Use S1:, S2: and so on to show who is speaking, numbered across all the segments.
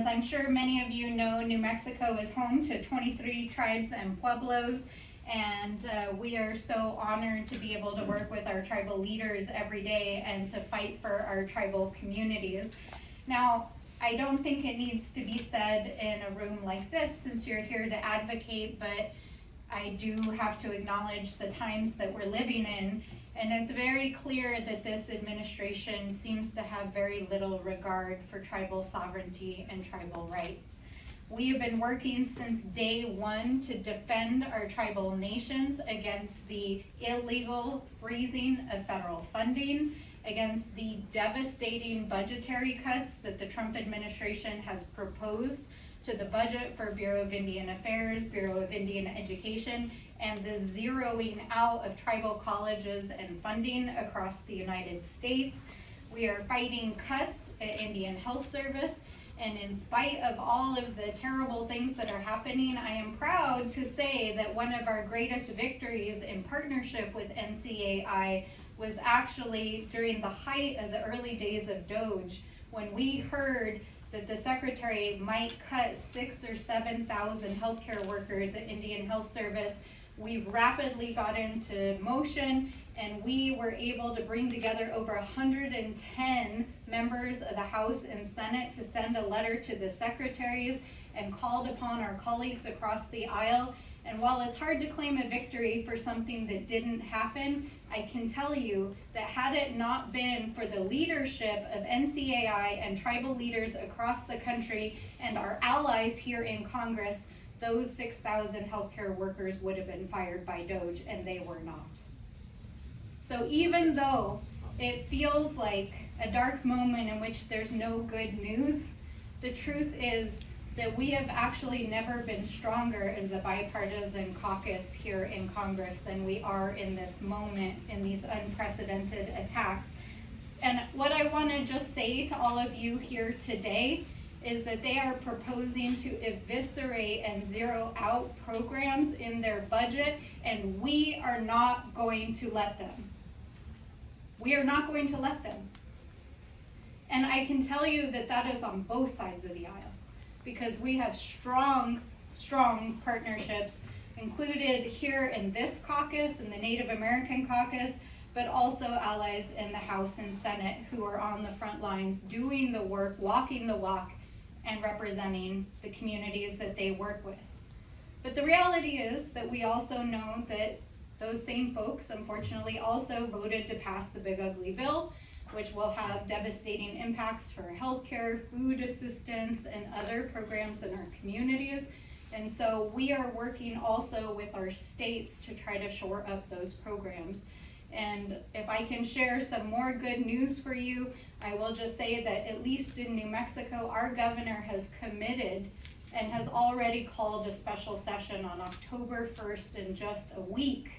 S1: I'm sure many of you know, New Mexico is home to 23 tribes and pueblos, and we are so honored to be able to work with our tribal leaders every day and to fight for our tribal communities. Now, I don't think it needs to be said in a room like this since you're here to advocate, but I do have to acknowledge the times that we're living in, and it's very clear that this administration seems to have very little regard for tribal sovereignty and tribal rights. We have been working since day one to defend our tribal nations against the illegal freezing of federal funding, against the devastating budgetary cuts that the Trump administration has proposed to the budget for Bureau of Indian Affairs, Bureau of Indian Education, and the zeroing out of tribal colleges and funding across the United States. We are fighting cuts at Indian Health Service, and in spite of all of the terrible things that are happening, I am proud to say that one of our greatest victories in partnership with NCAI was actually during the height of the early days of DOGE, when we heard that the secretary might cut 6,000 or 7,000 healthcare workers at Indian Health Service. We rapidly got into motion, and we were able to bring together over 110 members of the House and Senate to send a letter to the secretaries and called upon our colleagues across the aisle. And while it's hard to claim a victory for something that didn't happen, I can tell you that had it not been for the leadership of NCAI and tribal leaders across the country and our allies here in Congress, those 6,000 healthcare workers would have been fired by DOGE, and they were not. So even though it feels like a dark moment in which there's no good news, the truth is that we have actually never been stronger as a bipartisan caucus here in Congress than we are in this moment, in these unprecedented attacks. And what I want to just say to all of you here today is that they are proposing to eviscerate and zero out programs in their budget, and we are not going to let them. We are not going to let them. And I can tell you that that is on both sides of the aisle, because we have strong partnerships included here in this caucus, in the Native American Caucus, but also allies in the House and Senate who are on the front lines doing the work, walking the walk, and representing the communities that they work with. But the reality is that we also know that those same folks, unfortunately, also voted to pass the Big Ugly Bill, which will have devastating impacts for healthcare, food assistance, and other programs in our communities. And so we are working also with our states to try to shore up those programs. And if I can share some more good news for you, I will just say that at least in New Mexico, our governor has committed and has already called a special session on October 1st in just a week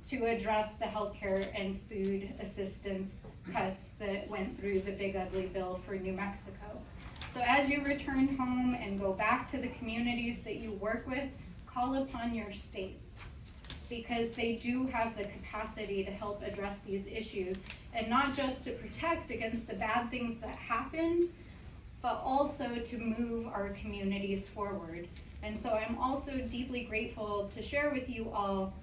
S1: to address the healthcare and food assistance cuts that went through the Big Ugly Bill for New Mexico. So as you return home and go back to the communities that you work with, call upon your states, because they do have the capacity to help address these issues, and not just to protect against the bad things that happened, but also to move our communities forward. And so I'm also deeply grateful to share with you all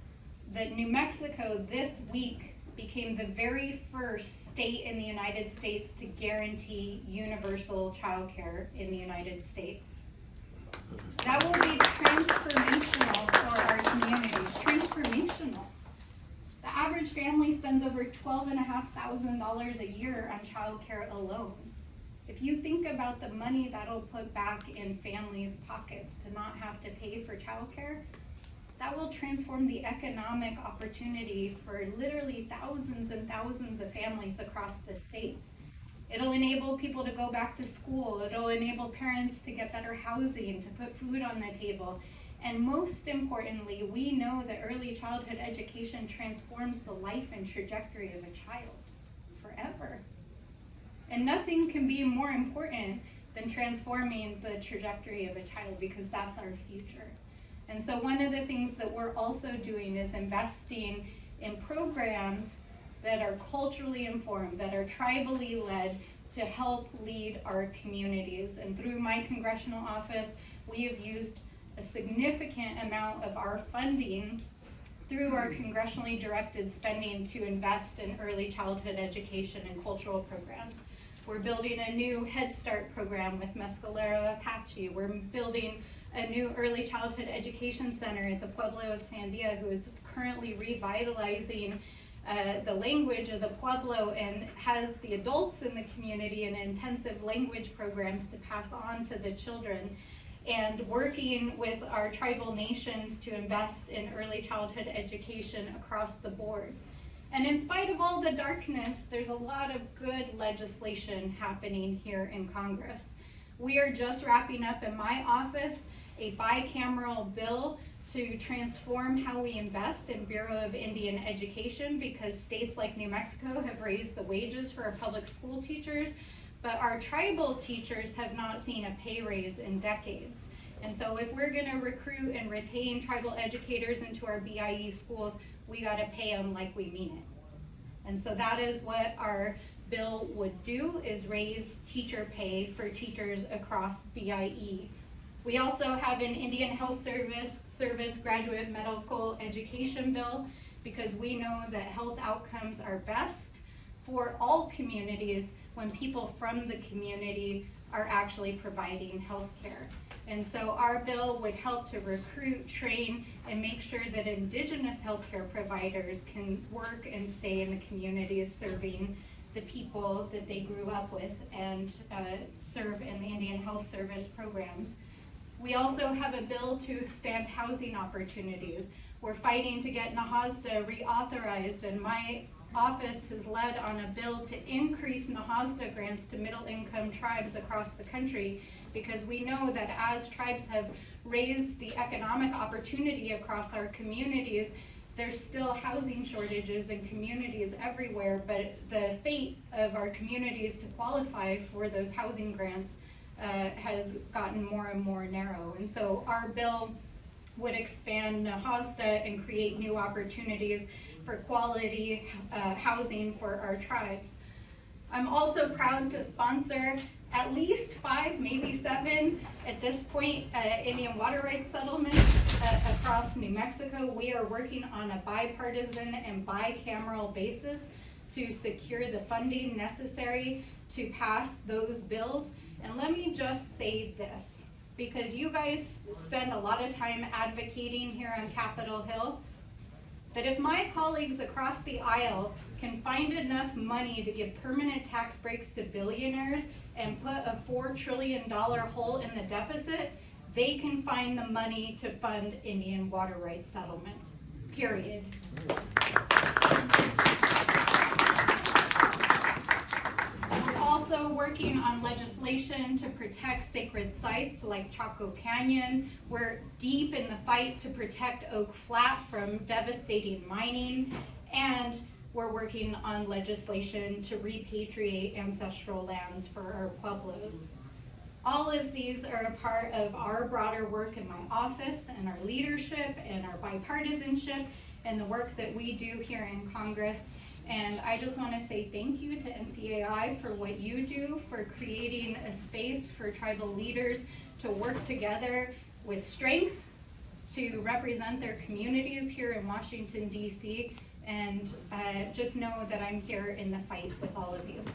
S1: that New Mexico this week became the very first state in the United States to guarantee universal childcare in the United States. That will be transformational for our communities, transformational. The average family spends over $12,500 a year on childcare alone. If you think about the money that'll put back in families' pockets to not have to pay for childcare, that will transform the economic opportunity for literally thousands and thousands of families across the state. It'll enable people to go back to school. It'll enable parents to get better housing, to put food on the table. And most importantly, we know that early childhood education transforms the life and trajectory of a child forever. And nothing can be more important than transforming the trajectory of a child, because that's our future. And so one of the things that we're also doing is investing in programs that are culturally informed, that are tribally led, to help lead our communities. And through my congressional office, we have used a significant amount of our funding through our congressionally directed spending to invest in early childhood education and cultural programs. We're building a new Head Start program with Mescalero Apache. We're building a new early childhood education center at the Pueblo of Sandia, who is currently revitalizing the language of the Pueblo and has the adults in the community in intensive language programs to pass on to the children, and working with our tribal nations to invest in early childhood education across the board. And in spite of all the darkness, there's a lot of good legislation happening here in Congress. We are just wrapping up in my office a bicameral bill to transform how we invest in Bureau of Indian Education, because states like New Mexico have raised the wages for our public school teachers, but our tribal teachers have not seen a pay raise in decades. And so if we're gonna recruit and retain tribal educators into our BIE schools, we gotta pay them like we mean it. And so that is what our bill would do, is raise teacher pay for teachers across BIE. We also have an Indian Health Service graduate medical education bill, because we know that health outcomes are best for all communities when people from the community are actually providing health care. And so our bill would help to recruit, train, and make sure that Indigenous healthcare providers can work and stay in the communities serving the people that they grew up with and serve in the Indian Health Service programs. We also have a bill to expand housing opportunities. We're fighting to get NAHASDA reauthorized, and my office has led on a bill to increase NAHASDA grants to middle-income tribes across the country, because we know that as tribes have raised the economic opportunity across our communities, there's still housing shortages in communities everywhere, but the fate of our communities to qualify for those housing grants has gotten more and more narrow. And so our bill would expand NAHASDA and create new opportunities for quality housing for our tribes. I'm also proud to sponsor at least 5, maybe 7 at this point, Indian water rights settlements across New Mexico. We are working on a bipartisan and bicameral basis to secure the funding necessary to pass those bills. And let me just say this, because you guys spend a lot of time advocating here on Capitol Hill, that if my colleagues across the aisle can find enough money to give permanent tax breaks to billionaires and put a $4 trillion hole in the deficit, they can find the money to fund Indian water rights settlements, period. We're also working on legislation to protect sacred sites like Chaco Canyon. We're deep in the fight to protect Oak Flat from devastating mining, and we're working on legislation to repatriate ancestral lands for our pueblos. All of these are a part of our broader work in my office and our leadership and our bipartisanship and the work that we do here in Congress. And I just want to say thank you to NCAI for what you do, for creating a space for tribal leaders to work together with strength to represent their communities here in Washington, D.C. And just know that I'm here in the fight with all of you.